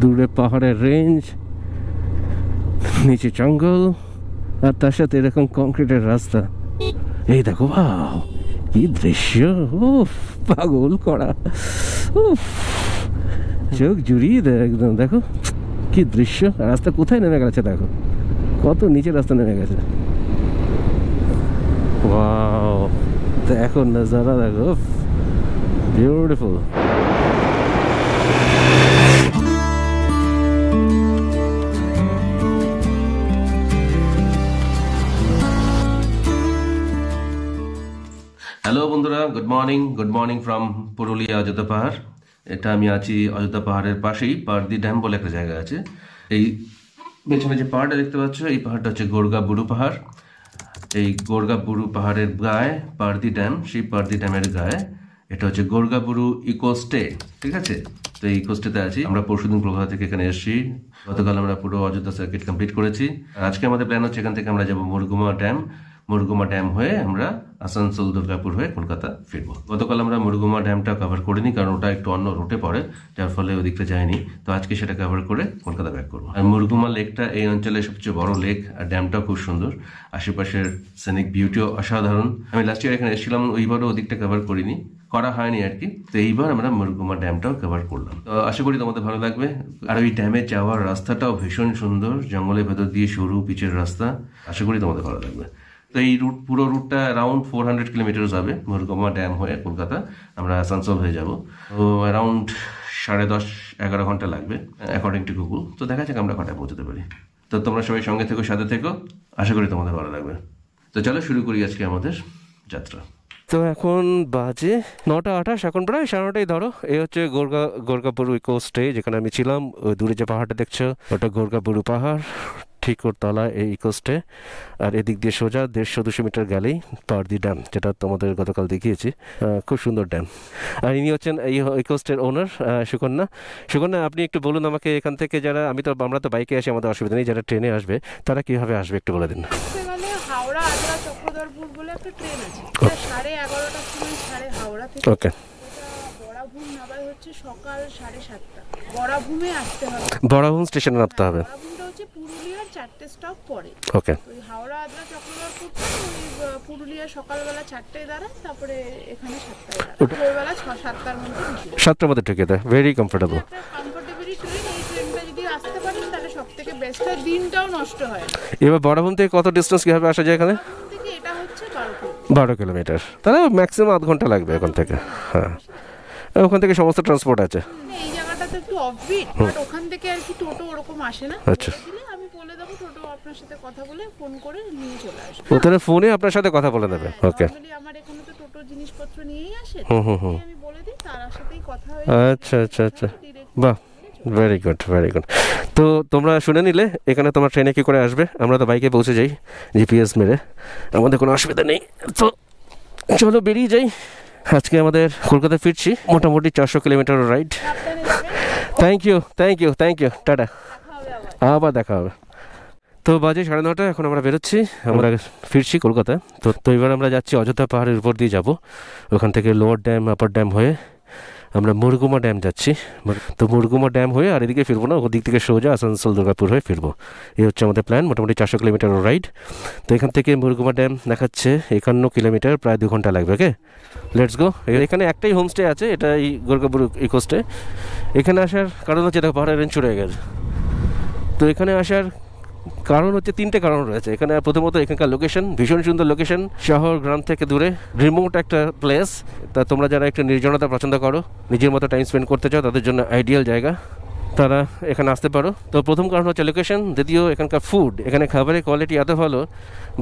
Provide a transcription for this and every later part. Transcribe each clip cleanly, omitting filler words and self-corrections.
দূরে পাহাড়ের রেঞ্জ, নিচে জঙ্গল, আর তার সাথে এরকম কংক্রিটের রাস্তা। এই দেখো, বাহ কি দৃশ্য! উফ, পাগল করা। উফ, চোখ জুড়িয়ে দেয় একদম। দেখো কি দৃশ্য! রাস্তা কোথায় নেমে গেছে দেখো, কত নিচে রাস্তা নেমে গেছে। ওয়াও, দেখো নজারা, দেখো বিউটিফুল। হ্যালো বন্ধুরা, good morning from Purulia Ayodhya পাহাড়। এটা আমি আছি অযোধ্যা পাহাড়ের পাশেই, পারদি ড্যাম বলে একটা জায়গা আছে। এই পেছনে যে পাহাড়টা দেখতে পাচ্ছ, এই পাহাড়টা হচ্ছে গোরগা বুরু পাহাড়। এই গোরগা বুরু পাহাড়ের গায়ে পারদি ড্যাম, সেই পারদি ড্যামের গায়ে এটা হচ্ছে গোরগা বুরু ইকো স্টে। ঠিক আছে, তো এই ইকো স্টেতে আছি আমরা। পরশুদিন কলকাতা থেকে এখানে এসেছি। গতকাল আমরা পুরো অযোধ্যা সার্কিট কমপ্লিট করেছি। আজকে আমাদের প্ল্যান হচ্ছে এখান থেকে আমরা যাবো মুরগুমা ড্যাম হয়ে আমরা আসানসোল, দুর্গাপুর হয়ে কলকাতা ফিরবো। গতকাল আমরা মুরগুমা ড্যামটা কভার করিনি, কারণ ওটা একটু অন্য রুটে পড়ে, যার ফলে ওদিকটা যায়নি। তো আজকে সেটা কভার করে কলকাতা ব্যাক করবো। আর মুরগুমা লেকটা এই অঞ্চলের সবচেয়ে বড় লেক, আর ড্যামটাও খুব সুন্দর। আশেপাশের সিনিক বিউটিও অসাধারণ। আমি লাস্ট ইয়ার এখানে এসেছিলাম, ওইবারও ওদিকটা কভার করা হয়নি আর কি। তো এইবার আমরা মুরগুমা ড্যামটাও কভার করলাম। তো আশা করি তোমাদের ভালো লাগবে। আর ওই ড্যামে যাওয়ার রাস্তাটাও ভীষণ সুন্দর, জঙ্গলের ভেতর দিয়ে সরু পিচের রাস্তা। আশা করি তোমাদের ভালো লাগবে। তো এই পুরো রুটটা অ্যারাউন্ড 400 কিলোমিটার হবে। মুরগুমা ড্যাম হয়ে কলকাতা আমরা আসানসোল হয়ে যাব। তো অ্যারাউন্ড 10.5-11 ঘন্টা লাগবে অ্যাকর্ডিং টু গুগল। তো দেখা যাক আমরা কটায় পৌঁছতে পারি। তো তোমরা সবাই সঙ্গে থেকো, সাথে থেকো, আশা করি তোমাদের ভালো লাগবে। তো চলো শুরু করি আজকে আমাদের যাত্রা। তো এখন বাজে 9:28, এখন প্রায় 9:30 ধরো। এই হচ্ছে গোরগাপুরু ইকো স্টে, যেখানে আমি ছিলাম। ওই দূরে যে পাহাড়টা দেখছো, ওটা গোরগাপুরু পাহাড়, ঠিক ওর তলায় এই ইকো স্টে। আর এদিক দিয়ে সোজা 150-200 মিটার গেলেই পারদি ড্যাম, যেটা তোমাদের গতকাল দেখিয়েছি। খুব সুন্দর ড্যাম। আর ইনি হচ্ছেন এই ইকো স্টের ওনার, সুকন্যা। আপনি একটু বলুন আমাকে, এখান থেকে যারা, আমরা তো বাইকে আসি, আমাদের অসুবিধা নেই, যারা ট্রেনে আসবে তারা কিভাবে আসবে একটু বলে দিন। হাওড়া আদ্রা চক্রধরপুর বলে একটা ট্রেন আছে, 11:30টার সময় ছাড়ে হাওড়া থেকে। ওকে। বড়াভূম নামাই হচ্ছে সকাল 7:30টা। বড়াভূমে আসতে হবে, বড়াভূম স্টেশনে নামতে হবে। বড়াভূমটা হচ্ছে পুরুলিয়ার 4টে স্টপ পরে। ওকে। ওই হাওড়া আদ্রা চক্রধরপুর ওই পুরুলিয়া সকালবেলা 4টায় দাঁড়ায়, তারপরে এখানে 7টায় দাঁড়ায়। ভোরবেলা 6-7টার মধ্যে ঢুকে 7টার মধ্যে ঢুকে দেয়। Very comfortable. Comfortably train. এই ট্রেনটা যদি আসতে পারেন তাহলে সব থেকে বেস্ট হয়, দিনটাও নষ্ট হয় না। এবার বড়াভূম থেকে কত ডিস্টেন্স কিভাবে আসা যায় এখানে? থেকে এটা হচ্ছে 12 কিলোমিটার, তাহলে ম্যাক্সিমাম আধ ঘন্টা লাগবে এখান থেকে। হ্যাঁ, ওখান থেকে সমস্ত ট্রান্সপোর্ট আছে। এই জায়গাটা তো একটু অফবিট, বাট ওখান থেকে আর কি টোটো ওরকম আসে না। আচ্ছা, আমি বলে দেবো, টোটো আপনার সাথে কথা বলে ফোন করে নিয়ে চলে আসবে। ওখানে ফোনে আপনার সাথে কথা বলে নেবে। ওকে। আমার এখানে তো টোটো জিনিসপত্র নিয়েই আসে, হুম। আমি বলে দিই, তার সাথেই কথা হয়। আচ্ছা, বাহ, ভেরি গুড। তো তোমরা শুনে নিলে এখানে তোমার ট্রেনে কী করে আসবে। আমরা তো বাইকে পৌঁছে যাই জিপিএস মেরে, আমাদের কোনো অসুবিধা নেই। তো চলো বেরিয়ে যাই। আজকে আমাদের কলকাতা ফিরছি, মোটামুটি 400 kilometre ride. Thank you. Ta ta, আবার দেখা হবে। তো বাজে 9:30, এখন আমরা বেরোচ্ছি, আমরা ফিরছি কলকাতা। তো এবার আমরা যাচ্ছি অযোধ্যা পাহাড়ের উপর দিয়ে যাব। ওখান থেকে লোয়ার ড্যাম, আপার ড্যাম হয়ে আমরা মুরগুমা ড্যাম যাচ্ছি। তো মুরগুমা ড্যাম হয়ে আর এদিকে ফিরবো না, ওদিক থেকে সোজা আসানসোল, দুর্গাপুর হয়ে ফিরবো। এই হচ্ছে আমাদের প্ল্যান, মোটামুটি 400 কিলোমিটার রাইড। তো এখান থেকে মুরগুমা ড্যাম দেখাচ্ছে 51 কিলোমিটার, প্রায় 2 ঘন্টা লাগবে। ওকে, লেটস গো। এখানে একটাই হোমস্টে আছে, এটা এই গোরগাপুরু ইকো স্টে। এখানে আসার কারণ হচ্ছে দেখো পাহাড়ের রেঞ্জ চলে গেছে। তো এখানে আসার কারণ হচ্ছে 3টে কারণ রয়েছে এখানে। প্রথমত এখানকার লোকেশন, ভীষণ সুন্দর লোকেশন, শহর গ্রাম থেকে দূরে, রিমোট একটা প্লেস। তা তোমরা যারা একটু নির্জনতা পছন্দ করো, নিজের মতো টাইম স্পেন্ড করতে চাও, তাদের জন্য আইডিয়াল জায়গা, তারা এখানে আসতে পারো। তো প্রথম কারণ হচ্ছে লোকেশন। দ্বিতীয়, এখানকার ফুড, এখানে খাবারের কোয়ালিটি এত ভালো,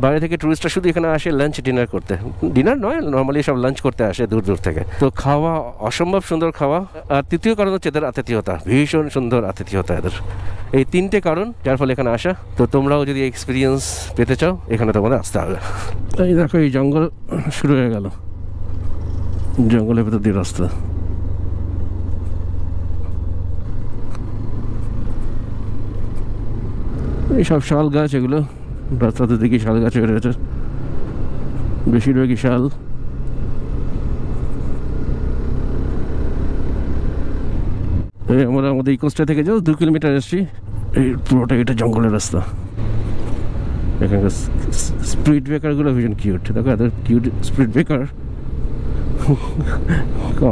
বাইরে থেকে টুরিস্টরা শুধু এখানে আসে লাঞ্চ ডিনার করতে, ডিনার নয় নর্মালি সব লাঞ্চ করতে আসে দূর থেকে। তো খাওয়া অসম্ভব সুন্দর খাওয়া। আর তৃতীয় কারণ হচ্ছে এদের আতিথেয়তা, ভীষণ সুন্দর আতিথেয়তা এদের। এই 3টে কারণ যার ফলে এখানে আসা। তো তোমরাও যদি এক্সপিরিয়েন্স পেতে চাও, এখানে তোমাদের আসতে হবে। এই দেখো, এই জঙ্গল শুরু হয়ে গেল, জঙ্গলের ভেতর দিয়ে রাস্তা। এই সব শাল গাছ, এগুলো রাস্তাতে দেখি শাল গাছ হয়ে রয়েছে, বেশিরভাগই শাল। এই আমরা আমাদের ইকোস্টা থেকে যাও 2 কিলোমিটার এসেছি। এই পুরোটা এটা জঙ্গলের রাস্তা। এখানকার স্পিড ব্রেকারগুলো ভীষণ কিউট, দেখো এত কিউট স্পিড ব্রেকার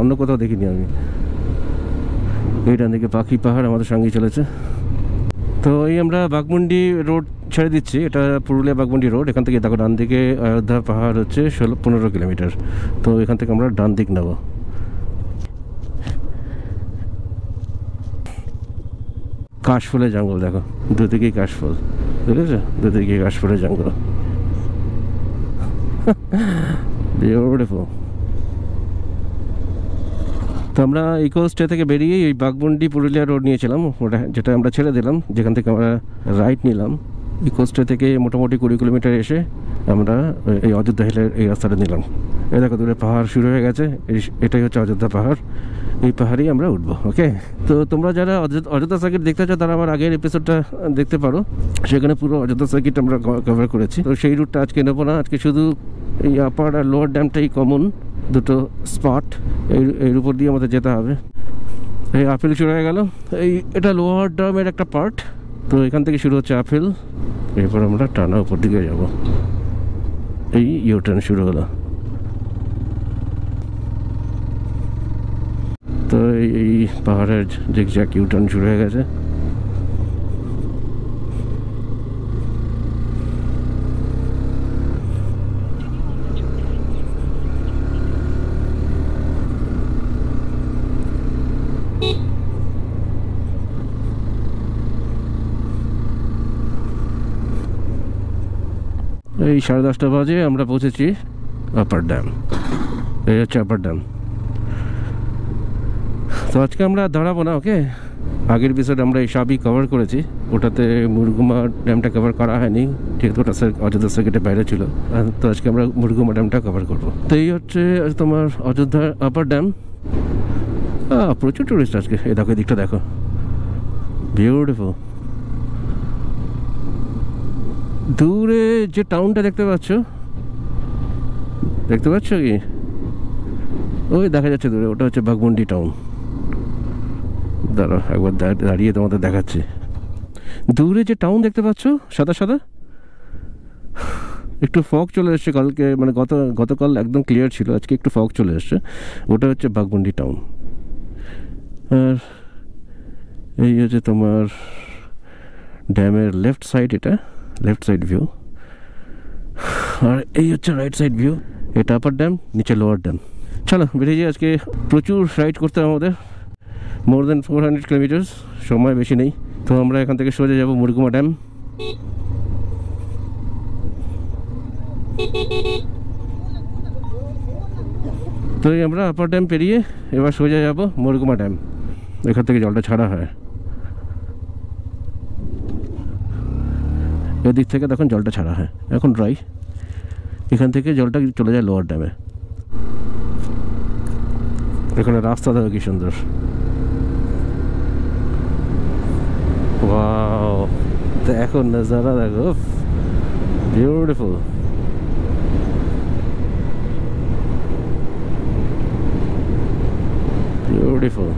অন্য কোথাও দেখিনি আমি। এইটার দিকে পাখি পাহাড় আমাদের সঙ্গেই চলেছে। তো এই আমরা বাঘমুন্ডি রোড ছেড়ে দিচ্ছি, এটা পুরুলিয়া বাঘমুন্ডি রোড। এখান থেকে দেখো ডান দিকে অযোধ্যা পাহাড় হচ্ছে 15 কিলোমিটার। তো এখান থেকে আমরা ডান দিক নেব। কাশফুলের জঙ্গল দেখো, দুদিকেই কাশফুল, বুঝেছো, দুদিকে কাশফুলের জঙ্গল। বিউটিফুল। তো আমরা ইকো স্টে থেকে বেরিয়ে এই বাঘমুন্ডি পুরুলিয়া রোড নিয়েছিলাম, ওটা যেটা আমরা ছেড়ে দিলাম, যেখান থেকে আমরা রাইট নিলাম। ইকো স্টে থেকে মোটামুটি 20 কিলোমিটার এসে আমরা এই অযোধ্যা হিলের এই রাস্তাটা নিলাম। এই দেখো দূরে পাহাড় শুরু হয়ে গেছে, এটাই হচ্ছে অযোধ্যা পাহাড়। এই পাহাড়েই আমরা উঠবো। ওকে, তো তোমরা যারা অযোধ্যা সার্কিট দেখতে চাও তারা আমার আগের এপিসোডটা দেখতে পারো, সেখানে পুরো অযোধ্যা সার্কিট আমরা কভার করেছি। তো সেই রুটটা আজকে নেবো না, আজকে শুধু এই আপার আর লোয়ার ড্যামটাই কমন, দুটো স্পট, এর উপর দিয়ে আমাদের যেতে হবে। এই আপিল শুরু হয়ে গেল, এটা লোয়ার ড্যামের একটা পার্ট। তো এখান থেকে শুরু হচ্ছে আপিল, এরপর আমরা টানা উপর দিকে যাব। এই ইউটার্ন শুরু হলো। তো এই পাহাড়ের জিগজ্যাগ ইউটার্ন শুরু হয়ে গেছে। এই 10:30 বাজে আমরা পৌঁছেছি আপার ড্যাম। এই হচ্ছে আপার ড্যাম। তো আজকে আমরা দাঁড়াবো না। ওকে, আগের এপিসোডে আমরা এই সবই কভার করেছি, ওটাতে মুরগুমা ড্যামটা কভার করা হয়নি যেহেতু ওটা অযোধ্যা সার্কিটের বাইরে ছিল। তো আজকে আমরা মুরগুমা ড্যামটা কভার করবো। তো এই হচ্ছে তোমার অযোধ্যার আপার ড্যাম। প্রচুর টুরিস্ট আজকে। এই দেখো, দিকটা দেখো, বিউটিফুল। দূরে যে টাউনটা দেখতে পাচ্ছ কি, ওই দেখা যাচ্ছে দূরে, ওটা হচ্ছে বাঘমুন্ডি টাউন। দাঁড়াও একবার দাঁড়িয়ে তোমাদের দেখাচ্ছি। দূরে যে টাউন দেখতে পাচ্ছ সাদা সাদা, একটু ফগ চলে এসছে কালকে, মানে গতকাল একদম ক্লিয়ার ছিল, আজকে একটু ফগ চলে এসছে, ওটা হচ্ছে বাঘমুন্ডি টাউন। আর এই হচ্ছে তোমার ড্যামের লেফট সাইড, এটা লেফট সাইড ভিউ। আর এই হচ্ছে রাইট সাইড ভিউ। এটা আপার ড্যাম, নিচে লোয়ার ড্যাম। চলো বেরিয়ে যাই। আজকে প্রচুর রাইড করতে হবে আমাদের, মোর দেন 400 কিলোমিটার, সময় বেশি নেই। তো আমরা এখান থেকে সোজা যাবো মুরগুমা ড্যাম। তো আমরা আপার ড্যাম পেরিয়ে এবার সোজা যাবো মুরগুমা ড্যাম। এখান থেকে জলটা ছাড়া হয়, এদিক থেকে তখন জলটা ছাড়া হয়, এখন ড্রাই। এখান থেকে জলটা চলে যায় লোয়ার ড্যামে। এখানে রাস্তা দেখো কি সুন্দর, ওয়াও, দেখো নজারা দেখো, বিউটিফুল। বিউটিফুল।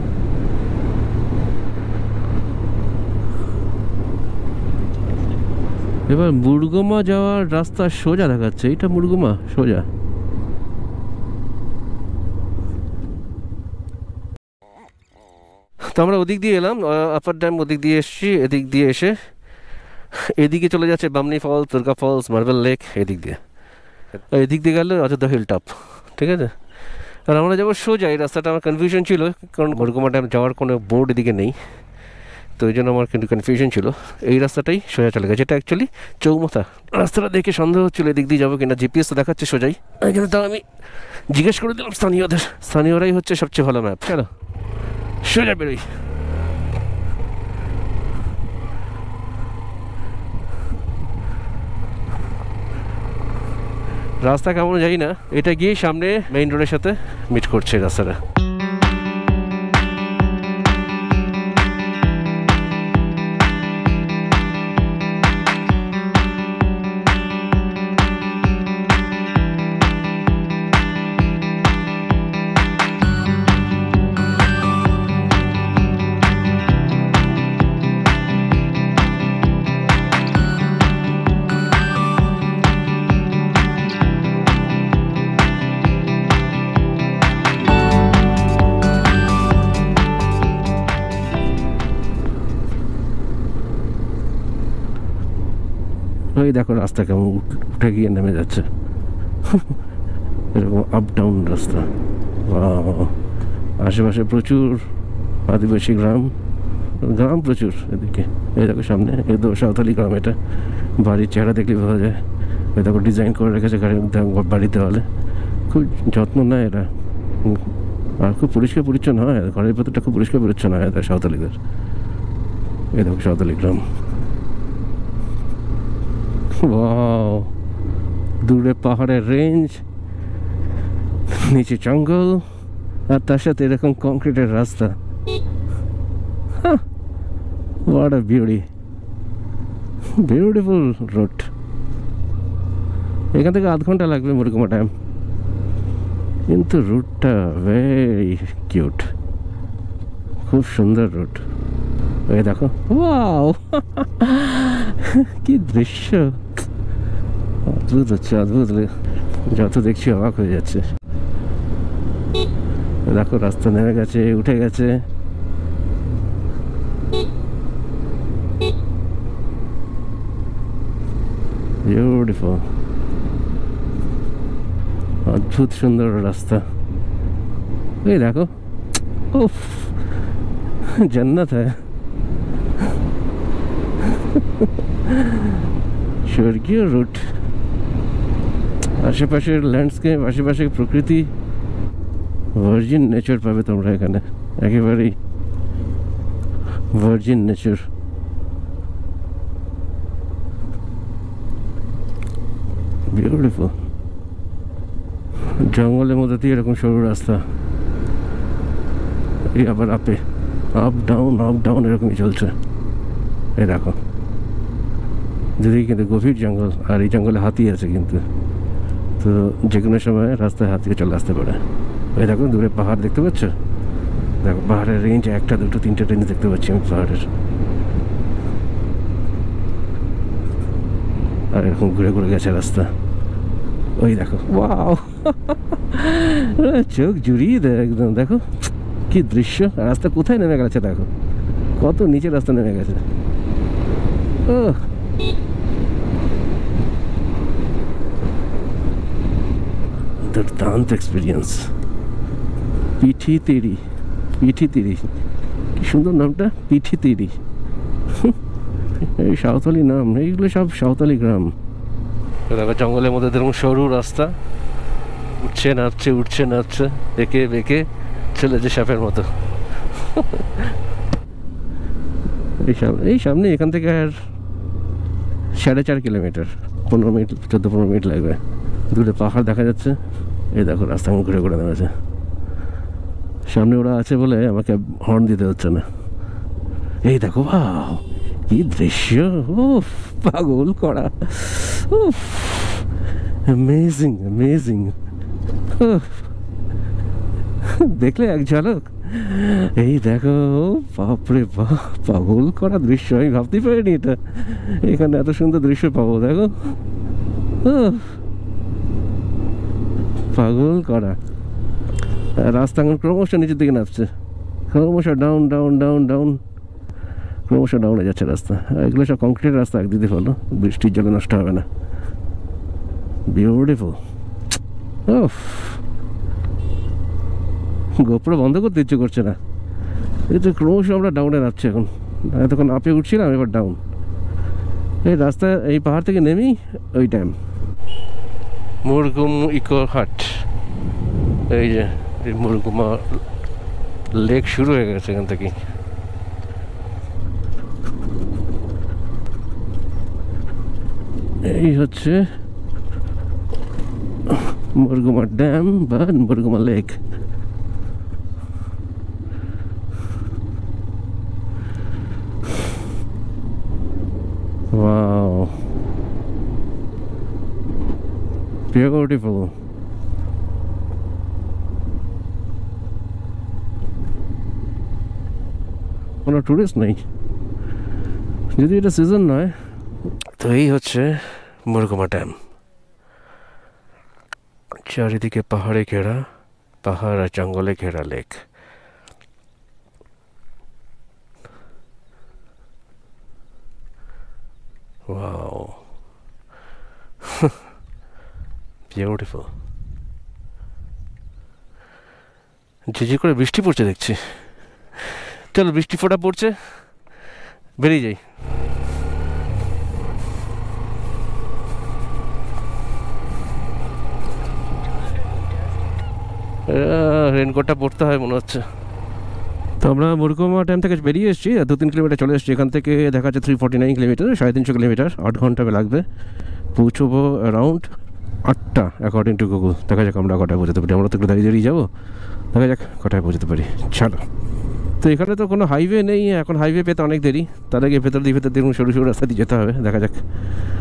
এবার মুরগুমা যাওয়ার রাস্তা সোজা দেখাচ্ছে, এটা মুরগুমা সোজা। তো আমরা ওদিক দিয়ে এলাম, আপার ড্যাম ওদিক দিয়ে এসেছি। এদিক দিয়ে এসে এদিকে চলে যাচ্ছে Bamni falls, Durga falls, marble lake, এদিক দিয়ে। এদিক দিয়ে গেলে অযোধ্যা হিল টপ, ঠিক আছে। আর আমরা যাবো সোজা। এই রাস্তাটা আমার কনফিউশন ছিল, কারণ মুরগুমা ড্যাম যাওয়ার কোনো বোর্ড এদিকে নেই, তো ওই জন্য আমার কিন্তু কনফিউশন ছিল। এই রাস্তাটাই সোজা চলে গেছে, এটা অ্যাকচুয়ালি চৌমথা। রাস্তাটা দেখে সন্দেহ হচ্ছিল এদিক দিয়ে যাবো কিনা, জিপিএস তো দেখাচ্ছে সোজাই। এই জন্য তো আমি জিজ্ঞেস করে দিলাম স্থানীয়রাই হচ্ছে সবচেয়ে ভালো ম্যাপ। চলো সোজা বেরোই। রাস্তা কেমন জানি না, এটা গিয়ে সামনে মেইন রোডের সাথে মিট করছে রাস্তাটা। ওই দেখো রাস্তা কেমন উঠে গিয়ে নেমে যাচ্ছে, এরকম আপ ডাউন রাস্তা। আশেপাশে প্রচুর আদিবাসী গ্রাম প্রচুর এদিকে। এই দেখো সামনে এই তো সাঁওতালি গ্রাম, এটা বাড়ির চেহারা দেখলে বোঝা যায়। এই দেখো ডিজাইন করে রেখেছে বাড়ির দেওয়ালে, খুব যত্ন নেয় এরা, আর খুব পরিষ্কার পরিচ্ছন্ন হয়, ঘরের ভেতরটা খুব পরিষ্কার পরিচ্ছন্ন হয় এদের সাঁওতালিদের। এই দেখো সাঁওতালি গ্রাম, দূরে পাহাড়ের রেঞ্জ, নিচে জঙ্গল, আর তার সাথে এরকম কংক্রিটের রাস্তা। What a beauty, beautiful road. এখান থেকে 1/2 ঘন্টা লাগবে মুরগুমা ড্যাম, কিন্তু রুটটা ভেরি কিউট, খুব সুন্দর রুট। এই দেখো, ওয়াও, কি দৃশ্য, অদ্ভুত হচ্ছে, অদ্ভুত, যত দেখছি অবাক হয়ে যাচ্ছে। দেখো রাস্তা নেমে গেছে, উঠে গেছে। বিউটিফুল, অদ্ভুত সুন্দর রাস্তা। এই দেখো, উফ, জান্নাত হ্যায়, স্বর্গীয় রুট। আশেপাশের ল্যান্ডস্কেপ, আশেপাশের প্রকৃতি, ভার্জিন নেচার পাবে তোমরা এখানে, একেবারেই ভার্জিন নেচার। বিউটিফুল, জঙ্গলের মধ্যে দিয়ে এরকম সরু রাস্তা, এই আবার আপে আপ ডাউন এরকমই চলছে। এই দেখো, যদি কিন্তু গভীর জঙ্গল, আর এই জঙ্গলে হাতি আছে কিন্তু, তো যে কোনো সময় রাস্তায় হাতিও চলে আসতে পারে। এই দেখো দূরে পাহাড় দেখতে পাচ্ছ, দেখো পাহাড়ের রেঞ্জ 1, 2, 3টে রেঞ্জ দেখতে পাচ্ছি আমি পাহাড়ের। আর এরকম ঘুরে ঘুরে গেছে রাস্তা। ওই দেখো, ওয়াও, চোখ জুড়িয়ে দেয় একদম। দেখো কি দৃশ্য, রাস্তা কোথায় নেমে গেছে, দেখো কত নিচে রাস্তা নেমে গেছে। ও দুর্দান্ত এক্সপিরিয়েন্স। পিঠি তিরি, কি সুন্দর নামটা, পিঠি তিরি। এই সাঁওতালি নাম, এইগুলো সব সাঁওতালি গ্রাম। দেখো জঙ্গলের মধ্যে দেখুন সরু রাস্তা, উঠছে নাচছে, এঁকে বেঁকে চলেছে সাপের মতো। এই সামনে এখান থেকে আর 4.5 কিলোমিটার, 14 মিনিট লাগবে। দূরে পাহাড় দেখা যাচ্ছে। এই দেখো রাস্তা ঘুরে ঘুরে নেমেছে, সামনে ওরা আছে বলে আমাকে হর্ন দিতে হচ্ছে না। এই দেখো, ভাও কি দৃশ্য, উফ, পাগল করা, উফ, অ্যামেজিং। দেখলে এক ঝলক, এই দেখো, বাপরে বাপ, পাগল করা দৃশ্য। আমি ভাবতেই পারিনি এটা, এখানে এত সুন্দর দৃশ্য পাবো। দেখো, পাগল করা। রাস্তা এখন ক্রমশ নিচের দিকে নামছে, ক্রমশ ডাউন, ক্রমশ ডাউনে যাচ্ছে রাস্তা। এগুলো সব কংক্রিটের রাস্তা, একদিকে হলো, বৃষ্টির জলে নষ্ট হবে না। বিউটিফুল। গোপ্রো বন্ধ করতে ইচ্ছে করছে না, এই তো ক্রমশ আমরা ডাউনে নামছি এখন। এতক্ষণ আপে উঠছিলাম, এবার ডাউন। এই রাস্তা, এই পাহাড় থেকে নেমেই ওই টাইম মুরগুম ইকো হাট। এই যে মুরগুমা লেক শুরু হয়ে গেছে এখান থেকে। এই হচ্ছে মুরগুমা ড্যাম বা মুরগুমা লেক। Wow, beautiful. কোনো টুরিস্ট নেই, যদি এটা সিজন নয়। তো এই হচ্ছে মুরগুমা ড্যাম, চারিদিকে পাহাড়ে ঘেরা, পাহাড় আর জঙ্গলে ঘেরা লেক। Wow, beautiful. ঝিঝি করে বৃষ্টি পড়ছে দেখছি। চলো, বৃষ্টি ফোঁটা পড়ছে, বেরিয়ে যাই। রেনকোটটা পড়তে হয় মনে হচ্ছে। তো আমরা মুরুকুমা ড্যাম থেকে বেরিয়ে এসেছি, 2-3 কিলোমিটার চলে এসেছি। এখান থেকে দেখা যাচ্ছে 349 কিলোমিটার, 350 কিলোমিটার, 8 ঘন্টা লাগবে। পৌঁছবো অ্যারাউন্ড 8টা অ্যাকর্ডিং টু গুগল। দেখা যাক আমরা কটায় পৌঁছতে পারি। আমরা তো একটু দাঁড়িয়ে দাঁড়িয়ে যাবো, দেখা যাক কটায় পৌঁছতে পারি। চলো। তো এখানে তো কোনো হাইওয়ে নেই এখন, হাইওয়ে পেতে অনেক দেরি। তার আগে ভেতর দিয়ে দেখুন সরু সরু রাস্তা দিয়ে যেতে হবে। দেখা যাক,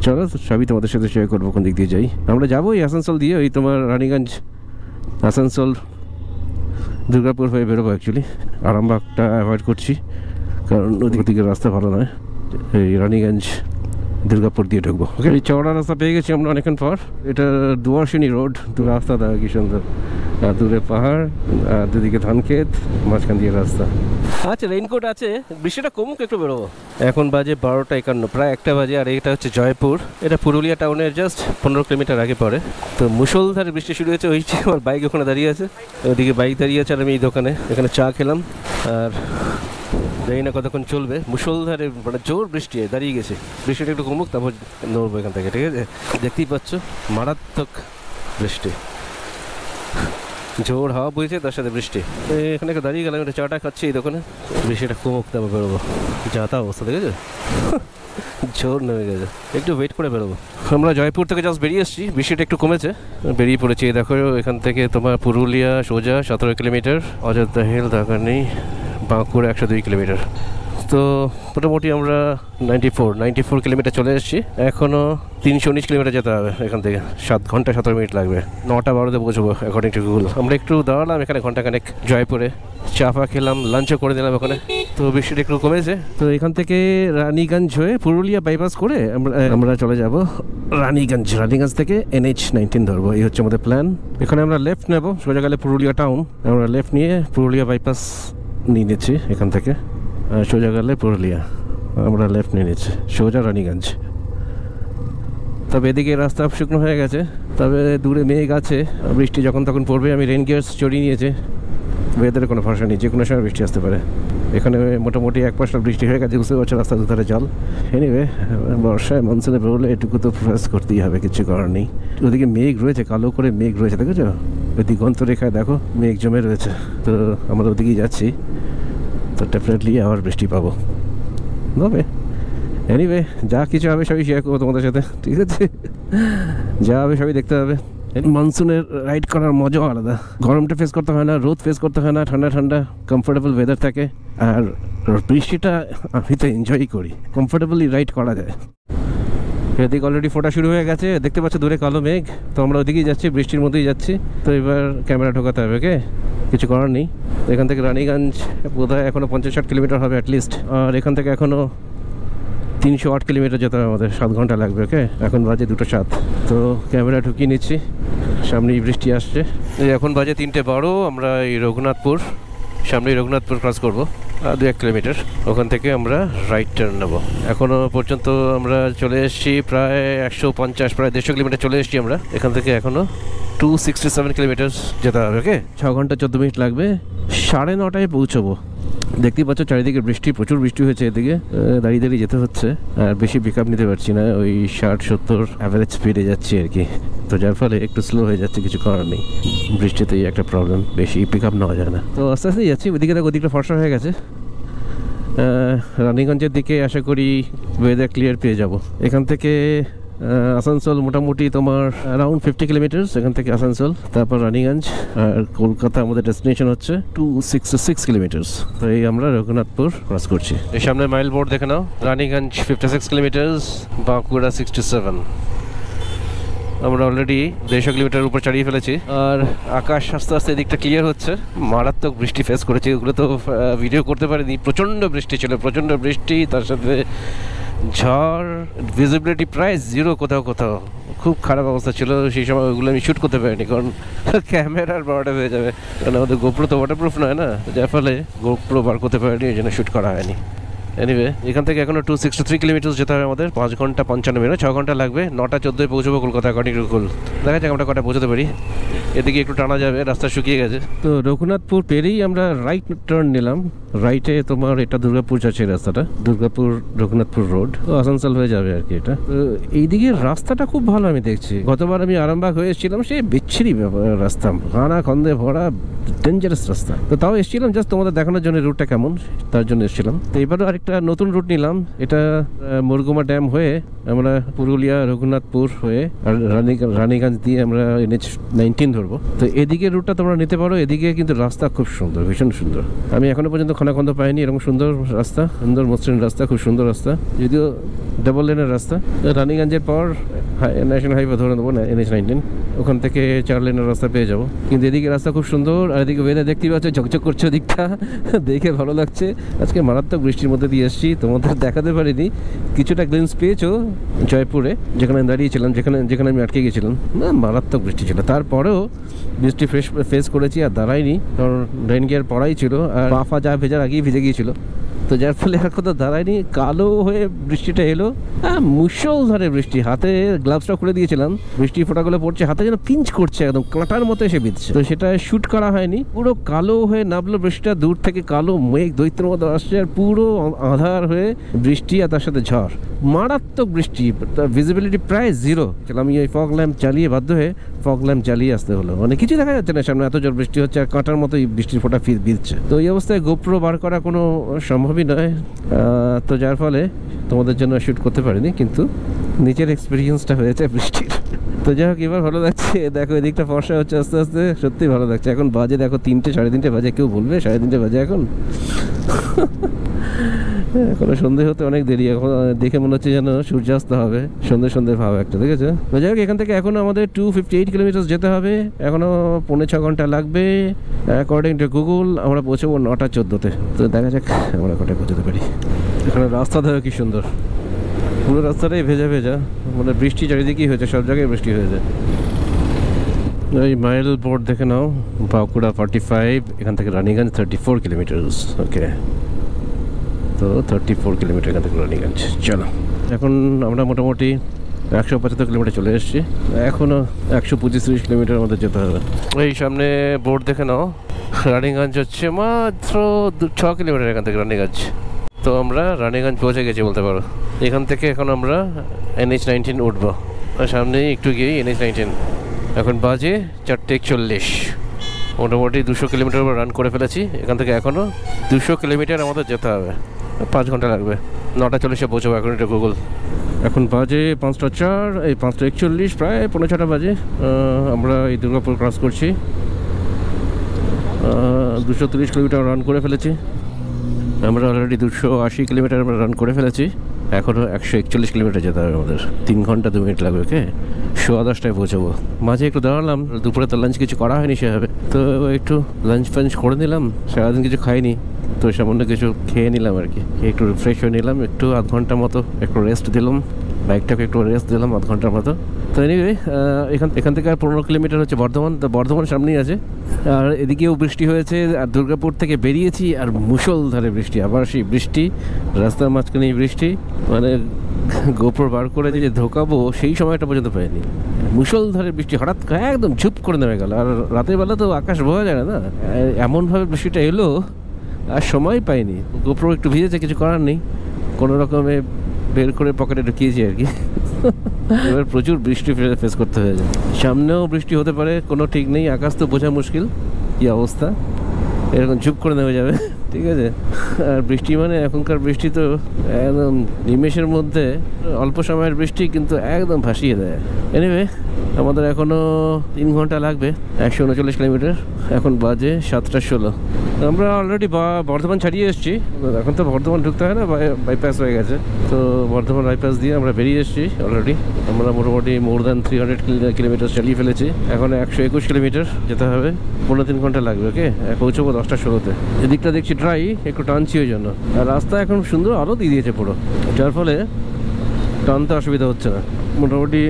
চলো সবই তোমাদের সাথে শেয়ার করবো কোন দিক দিয়ে যাই। আমরা যাবো এই আসানসোল দিয়ে, ওই তোমার রানীগঞ্জ, আসানসোল, দুর্গাপুর হয়ে বেরোবো। অ্যাকচুয়ালি আরামবাগটা অ্যাভয়েড করছি কারণ ওদিকে রাস্তা ভালো নয়। এই রানীগঞ্জ দুর্গাপুর দিয়ে ঢুকবো। ওকে, এই চওড়া রাস্তা পেয়ে গেছি আমরা অনেকক্ষণ পর। এটা দুয়ার্সিনী রোড। রাস্তা দেখা কি সুন্দর, আর দূরে পাহাড়, আর দুদিকে ধান ক্ষেত, মাঝখান দিয়ে রাস্তা। আচ্ছা, রেইনকোট আছে, বৃষ্টিটা কমুক একটু বেরোবো। এখন বাজে 12:51, প্রায় 1টা বাজে। আর এটা হচ্ছে জয়পুর, এটা পুরুলিয়া টাউনের জাস্ট 15 কিলোমিটার আগে পড়ে। তো মুষলধারে বৃষ্টি শুরু হয়েছে। ওই যে আমার বাইক ওখানে দাঁড়িয়ে আছে, ওইদিকে বাইক দাঁড়িয়ে আছে, আর আমি এই দোকানে এখানে চা খেলাম। আর জানি না কতক্ষণ চলবে, মুষলধারে মানে জোর বৃষ্টি দাঁড়িয়ে গেছে। বৃষ্টিটা একটু কমুক তারপর নড়বো এখান থেকে, ঠিক আছে? দেখতেই পাচ্ছ মারাত্মক বৃষ্টি, জোর হাওয়া বইছে, তার সাথে বৃষ্টি। এখানে একটু দাঁড়িয়ে গেলাম, একটা চাটা খাচ্ছি এই দোকানে। বৃষ্টিটা কমুক তারপর বেরোবো। যা তা অবস্থা দেখেছো, জোর নেমে গেছে। একটু ওয়েট করে বেরোবো। আমরা জয়পুর থেকে জাস্ট বেরিয়ে এসেছি, বৃষ্টিটা একটু কমেছে, বেরিয়ে পড়েছি। দেখো এখান থেকে তোমার পুরুলিয়া সোজা 17 কিলোমিটার, অযোধ্যা হিল দরকার নেই, বাঁকুড়া 102 কিলোমিটার। তো মোটামুটি আমরা 94 কিলোমিটার চলে এসেছি। এখনও 319 কিলোমিটার যেতে হবে এখান থেকে। 7 ঘন্টা 17 মিনিট লাগবে। 9টা 12তে পৌঁছবো অ্যাকর্ডিং টু গুগল। আমরা একটু দাঁড়ালাম এখানে ঘন্টাখানেক জয়পুরে, চা ফা খেলাম, লাঞ্চও করে দিলাম ওখানে। তো বৃষ্টিটা একটু কমেছে। তো এখান থেকে রানীগঞ্জ হয়ে পুরুলিয়া বাইপাস করে আমরা চলে যাব রানীগঞ্জ। রানীগঞ্জ থেকে NH-19 ধরবো, এই হচ্ছে আমাদের প্ল্যান। এখানে আমরা লেফট নেব, সোজা গেলে পুরুলিয়া টাউন। আমরা লেফট নিয়ে পুরুলিয়া বাইপাস নিয়ে নিচ্ছি এখান থেকে, সোজা গেলে পুরুলিয়া। আমরা লেফট নিয়ে নিচ্ছি, সোজা রানীগঞ্জ। তবে এদিকে রাস্তা শুকনো হয়ে গেছে, তবে দূরে মেঘ আছে, বৃষ্টি যখন তখন পড়বে। আমি রেইন গিয়ার্স চড়িয়ে নিয়েছি, ওয়েদারে কোনো ভরসা নেই, যে কোনো সময় বৃষ্টি আসতে পারে। এখানে মোটামুটি 1 বৃষ্টি হয়ে গেছে, বুঝতে পারছে রাস্তার দুধারে জল। এনিওয়ে, বর্ষায় মনসুনে বেরোলে এটুকু তো ফেস করতেই হবে, কিছু করার নেই। ওদিকে মেঘ রয়েছে, কালো করে মেঘ রয়েছে, দেখেছো? ওই দিগন্ত রেখায় দেখো মেঘ জমে রয়েছে। তো আমরা ওদিকেই যাচ্ছি, তো ডেফিনেটলি আবার বৃষ্টি পাবো। তবে এনিওয়ে, যা কিছু হবে সবই শেয়ার করবো তোমাদের সাথে, ঠিক আছে? যা হবে সবই দেখতে হবে। মনসুনের রাইড করার মজাও আলাদা। গরমটা ফেস করতে হয় না, রোদ ফেস করতে হয় না, ঠান্ডা ঠান্ডা কমফোর্টেবল ওয়েদার থাকে। আর বৃষ্টিটা আমি তো এনজয়ই করি, কমফোর্টেবলি রাইড করা যায়। এদিকে অলরেডি ফোটা শুরু হয়ে গেছে, দেখতে পাচ্ছ দূরে কালো মেঘ। তো আমরা ওদিকেই যাচ্ছি, বৃষ্টির মধ্যেই যাচ্ছি। তো এবার ক্যামেরা ঢোকাতে হবে, ওকে? কিছু করার নেই। এখান থেকে রানীগঞ্জ বোধহয় এখনও 50-60 কিলোমিটার হবে অ্যাটলিস্ট। আর এখান থেকে এখনও 308 কিলোমিটার যেতে হবে আমাদের, 7 ঘন্টা লাগবে, ওকে? এখন বাজে 2:07। তো ক্যামেরা ঢুকিয়ে নিচ্ছি, সামনেই বৃষ্টি আসছে। এখন বাজে 3:12। আমরা এই রঘুনাথপুর, সামনেই রঘুনাথপুর ক্রস করবো, 2-1 কিলোমিটার। ওখান থেকে আমরা রাইট টার্ন নেবো। এখনও পর্যন্ত আমরা চলে এসেছি প্রায় 150, প্রায় 150 কিলোমিটার চলে এসেছি আমরা। এখান থেকে এখনও 267 কিলোমিটার যেতে হবে, ওকে? 6 ঘন্টা 14 মিনিট লাগবে। 9:30টায় পৌঁছবো। দেখতেই পাচ্ছ চারিদিকে বৃষ্টি, প্রচুর বৃষ্টি হয়েছে। এদিকে দাঁড়িয়ে দাঁড়িয়ে যেতে হচ্ছে, আর বেশি পিক আপ নিতে পারছি না, ওই 60-70 অ্যাভারেজ স্পিডে যাচ্ছি আর কি। তো যার ফলে একটু স্লো হয়ে যাচ্ছে, কিছু করার নেই। বৃষ্টিতেই একটা প্রবলেম, বেশি পিক আপ নেওয়া যায় না। তো আস্তে আস্তেই যাচ্ছি। ওদিকে দেখো, ওদিকটা ফর্সা হয়ে গেছে। রানীগঞ্জের দিকে আশা করি ওয়েদার ক্লিয়ার পেয়ে যাব। এখান থেকে আসানসোল মোটামুটি তোমার অ্যারাউন্ড 50 কিলোমিটার এখান থেকে আসানসোল, তারপর রানীগঞ্জ। আর কলকাতা আমাদের ডেস্টিনেশন হচ্ছে 266 কিলোমিটার। তো এই আমরা রঘুনাথপুর ক্রস করছি। এই সামনে মাইল বোর্ড দেখে নাও, রানীগঞ্জ 56 কিলোমিটার, বাঁকুড়া 67। আমরা অলরেডি 150 কিলোমিটার উপর চালিয়ে ফেলেছি। আর আকাশ আস্তে আস্তে এদিকটা ক্লিয়ার হচ্ছে। মারাত্মক বৃষ্টি ফেস করেছি, ওগুলো তো ভিডিও করতে পারিনি। প্রচণ্ড বৃষ্টি ছিল, প্রচণ্ড বৃষ্টি, তার সাথে ঝড়, ভিজিবিলিটি প্রায় 0 কোথাও কোথাও। খুব খারাপ অবস্থা ছিল সেই সময়, ওগুলো আমি শ্যুট করতে পারিনি, কারণ ক্যামেরার বড়টা হয়ে যাবে। কারণ আমাদের গোপ্রো তো ওয়াটারপ্রুফ নয় না, যার ফলে গোপ্রো বার করতে পারিনি, এই জন্য শ্যুট করা হয়নি। এনিওয়ে এখান থেকে এখনো 263 কিলোমিটার যেতে হবে আমাদের, 5 ঘন্টা 55 মিনিট, 6 ঘন্টা লাগবে। 9টা 14 পৌঁছবো কলকাতা অ্যাকর্ডিং টু গুগল। দেখা যাক আমরা কটা পৌঁছতে পারি। এদিকে একটু টানা যাবে, রাস্তা শুকিয়ে গেছে। তো রঘুনাথপুর পেরিয়েই আমরা রাইট টার্ন নিলাম। রাইটে তোমার এটা দুর্গাপুর যাচ্ছে রাস্তাটা, দুর্গাপুর রঘুনাথপুর রোড, তো আসানসোল হয়ে যাবে আর কি এটা। তো এইদিকে রাস্তাটা খুব ভালো আমি দেখছি। গতবার আমি আরামবাগ হয়ে এসেছিলাম, সে বিচ্ছিরি রাস্তা, খানা খন্দে ভরা, ডেঞ্জারাস রাস্তা। তো তাও এসেছিলাম জাস্ট তোমাদের দেখানোর জন্য রুটটা কেমন, তার জন্য এসেছিলাম। তো এবারও আরেকটা নতুন রুট নিলাম। এটা মুরগুমা ড্যাম হয়ে আমরা পুরুলিয়া রঘুনাথপুর হয়ে আর রানীগঞ্জ দিয়ে আমরা NH-19 ধরবো। তো এদিকে রুটটা তোমরা নিতে পারো। এদিকে কিন্তু রাস্তা খুব সুন্দর, ভীষণ সুন্দর। আমি এখনো পর্যন্ত খানাখন্দ পাইনি এরকম সুন্দর রাস্তা, সুন্দর মসৃণ রাস্তা, খুব সুন্দর রাস্তা, যদিও ডাবল লেনের রাস্তা। রানীগঞ্জের পর ন্যাশনাল হাইওয়ে ধরে নেবো না, NH-19, ওখান থেকে 4 লেনের রাস্তা পেয়ে যাবো। কিন্তু এদিকে রাস্তা খুব সুন্দর। আর এদিকে ওয়েদার দেখতেই পাচ্ছ, ঝকঝক করছে দিকটা, দেখে ভালো লাগছে। আজকে মারাত্মক বৃষ্টির মধ্যে দিয়ে এসেছি, তোমাদের দেখাতে পারিনি। কিছুটা গ্লিম্স পেয়েছো জয়পুরে, যেখানে দাঁড়িয়েছিলাম, যেখানে আমি আটকে গেছিলাম, না মারাত্মক বৃষ্টি ছিল। তারপরেও বৃষ্টি ফেস করেছি আর দাঁড়াইনি, কারণ রেইন গিয়ার পড়াই ছিল আর পা যা ভেজার আগেই ভিজে গিয়েছিল। তো যার ফলে আর কোথাও দাঁড়ায়নি, কালো হয়ে বৃষ্টিটা এলো। মুষলধারে বৃষ্টি, হাতে গ্লাভসটা খুলে দিয়েছিলাম, বৃষ্টি ফোঁটাগুলো পড়ছে, হাতে যেন পিঞ্চ করছে, একদম কাঁটার মতো এসে বিঁধছে। তো সেটা শ্যুট করা হয়নি, পুরো কালো হয়ে নামলো বৃষ্টিটা। দূর থেকে কালো মেঘ দৈত্যের মতো আসছে, আর পুরো আঁধার হয়ে বৃষ্টি, আর তার সাথে ঝড়, মারাত্মক বৃষ্টি। ভিজিবিলিটি প্রায় 0। আমি ওই ফগ ল্যাম্প চালিয়ে, বাধ্য হয়ে ফগ ল্যাম্প চালিয়ে আসতে হলো। মানে কিছু দেখা যাচ্ছে না সামনে, এত জোর বৃষ্টি হচ্ছে আর কাঁটার মতো বৃষ্টির ফোঁটা বিঁধছে। তো এই অবস্থায় গোপ্রো বার করা কোনো সম্ভবই নয়। তো যার ফলে তোমাদের জন্য শ্যুট করতে পারিনি, কিন্তু নিচের এক্সপিরিয়েন্সটা হয়েছে বৃষ্টির। তো যাই হোক, এবার ভালো লাগছে। দেখো এদিকটা ফর্সা হচ্ছে আস্তে আস্তে, সত্যি ভালো লাগছে। এখন বাজে দেখো 3টে, 3:30 বাজে। কেউ বলবে 3:30 বাজে এখন? এখনো সন্ধে হতে অনেক দেরি। এখন দেখে মনে হচ্ছে যেন সূর্যাস্ত হবে, সন্ধে ভাব একটা, দেখেছো? তো যাই হোক, এখান থেকে এখনো আমাদের 258 কিলোমিটার যেতে হবে, এখনো 5.5 ঘন্টা লাগবে অ্যাকর্ডিং টু গুগল। আমরা পৌঁছবো 9টা 14-তে। তো দেখা যাক আমরা কটায় পৌঁছতে পারি। এখানে রাস্তা দেখো কি সুন্দর, পুরো রাস্তাটাই ভেজা ভেজা, মানে বৃষ্টি চারিদিকেই হয়েছে, সব জায়গায় বৃষ্টি হয়েছে। এই মাইল বোর্ড দেখে নাও, বাঁকুড়া 45, এখান থেকে রানীগঞ্জ 34 কিলোমিটার। ওকে, তো 34 কিলোমিটার এখান থেকে রানীগঞ্জ। চলো, এখন আমরা মোটামুটি 175 কিলোমিটার চলে এসেছি, এখনও 125 কিলোমিটার আমাদের যেতে হবে। এই সামনে বোর্ড দেখে নাও, রানীগঞ্জ হচ্ছে মাত্র 6 কিলোমিটার এখান থেকে রানীগঞ্জ। তো আমরা রানীগঞ্জ পৌঁছে গেছি বলতে পারো। এখান থেকে এখন আমরা NH-19 উঠবো, আর সামনেই একটু গিয়েই NH-19। এখন বাজে 4:41, মোটামুটি 200 কিলোমিটার রান করে ফেলেছি। এখান থেকে এখনও 200 কিলোমিটার আমাদের যেতে হবে, 5 ঘন্টা লাগবে। 9টা 40-এ পৌঁছবো এখন, এটা গুগল। এখন বাজে 5:04, এই 5:41, প্রায় 5:45 বাজে। আমরা এই দুর্গাপুর ক্রস করছি, 230 কিলোমিটার রান করে ফেলেছি। আমরা অলরেডি 280 কিলোমিটার আমরা রান করে ফেলেছি, এখনও 141 কিলোমিটার যেতে হবে আমাদের। 3 ঘন্টা 2 মিনিট লাগবে। ওকে, 10:10টায় পৌঁছাবো। মাঝে একটু দাঁড়ালাম, দুপুরে তো লাঞ্চ কিছু করা হয়নি সেভাবে, তো একটু লাঞ্চ ফাঞ্চ করে নিলাম। সারাদিন কিছু খাইনি, তো সামান্য কিছু খেয়ে নিলাম আর কি, একটু রিফ্রেশ হয়ে নিলাম, একটু আধ ঘন্টা মতো একটু রেস্ট দিলাম, বাইকটাকে একটু রেস্ট দিলাম আধ ঘন্টার মতো। তো এনিওয়ে, এখান থেকে আর 15 কিলোমিটার হচ্ছে বর্ধমান। তো বর্ধমান সামনেই আছে, আর এদিকেও বৃষ্টি হয়েছে। আর দুর্গাপুর থেকে বেরিয়েছি, আর মুষলধারে বৃষ্টি, আবার সেই বৃষ্টি, রাস্তার মাঝখানেই বৃষ্টি। মানে গোপ্রো বার করে যে ঢোকাবো সেই সময়টা পর্যন্ত পাইনি, মুষলধারে বৃষ্টি হঠাৎ একদম ঝুপ করে নেমে গেল। আর রাতের বেলা তো আকাশ বোঝা যায় না, এমনভাবে বৃষ্টিটা এলো আর সময় পাইনি। গোপ্রো একটু ভিজেছে, কিছু করার নেই, কোনো রকমে বের করে পকেটে ঢুকিয়েছি আর কি। এবার প্রচুর বৃষ্টি ফেস করতে হয়েছে, সামনেও বৃষ্টি হতে পারে, কোনো ঠিক নেই। আকাশ তো বোঝা মুশকিল কি অবস্থা, এরকম চুপ করে নেমে যাবে, ঠিক আছে? আর বৃষ্টি মানে এখনকার বৃষ্টি তো একদম নিমেষের মধ্যে, অল্প সময়ের বৃষ্টি কিন্তু একদম ভাসিয়ে দেয়। এনিওয়ে, আমাদের এখনও 3 ঘন্টা লাগবে, 139 কিলোমিটার। এখন বাজে 7:16। আমরা অলরেডি বর্ধমান ছাড়িয়ে এসেছি। এখন তো বর্ধমান ঢুকতে হয় না, বাইপাস হয়ে গেছে। তো বর্ধমান বাইপাস দিয়ে আমরা বেরিয়ে এসেছি অলরেডি। আমরা মোটামুটি মোর দ্যান 300 কিলোমিটার চালিয়ে ফেলেছি। এখন 121 কিলোমিটার যেতে হবে, 3 ঘন্টা লাগবে। ওকে, পৌঁছবো 10:16-তে। এদিকটা দেখছি ড্রাই, একটু টানছি ওই জন্য। আর রাস্তা এখন সুন্দর আলো দিয়ে দিয়েছে পুরো, যার ফলে টানতে অসুবিধা হচ্ছে না। মোটামুটি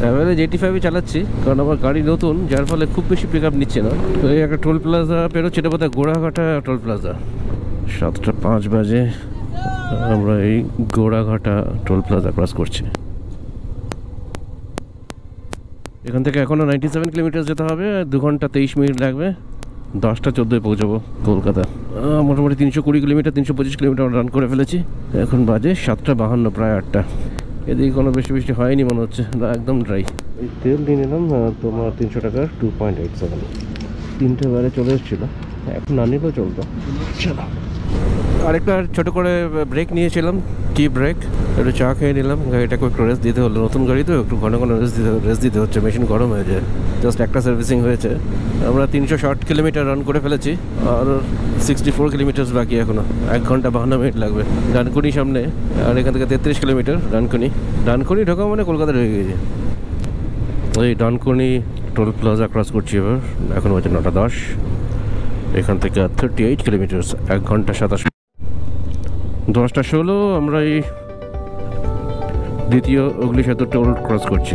অ্যাভারেজ 85 চালাচ্ছি, কারণ আমার গাড়ি নতুন, যার ফলে খুব বেশি পিক আপ নিচ্ছে না। তো এই একটা টোল প্লাজা পেরোচ্ছে, এটা বোধহয় গোড়াঘাটা টোল প্লাজা। 7:05 বাজে। আমরা এই গোড়াঘাটা টোল প্লাজা ক্রস করছি। এখান থেকে এখনও 97 কিলোমিটার যেতে হবে, 2 ঘন্টা 23 মিনিট লাগবে। 10টা 14 পৌঁছাবো কলকাতা। মোটামুটি 320 কিলোমিটার 325 কিলোমিটার রান করে ফেলেছি। এখন বাজে 7:52, প্রায় 8টা। এদিকে কোনো বেশি বৃষ্টি হয়নি মনে হচ্ছে, একদম ড্রাই। এই তেল নিয়ে নিলাম তোমার 300 টাকার 2.87। 3টে বারে চলে এসেছিলো, এখন না নিলেও চলতো। চলো, আরেকটা ছোট করে ব্রেক নিয়েছিলাম, টি ব্রেক। একটু চা খেয়ে নিলাম, গাড়িটাকে একটু রেস্ট দিতে হলো। নতুন গাড়ি তো একটু ঘন ঘন রেস্ট দিতে হচ্ছে, মেশিন গরম হয়ে যায়। জাস্ট একটা সার্ভিসিং হয়েছে। আমরা 360 কিলোমিটার রান করে ফেলেছি, আর 64 কিলোমিটার বাকি এখনো। 1 ঘন্টা 52 মিনিট লাগবে। ডানকুনি সামনে, আর এখান থেকে 33 কিলোমিটার ডানকুনি ঢোকা মানে কলকাতা ঢুকে গেছে। ওই ডানকুনি টোল প্লাজা ক্রস করছি এবার। এখন বাজে 9:10। এখান থেকে 38 কিলোমিটার, 1 ঘন্টা 27। 10টা 16 আমরা এই দ্বিতীয় হুগলি সেতু টোল ক্রস করছি।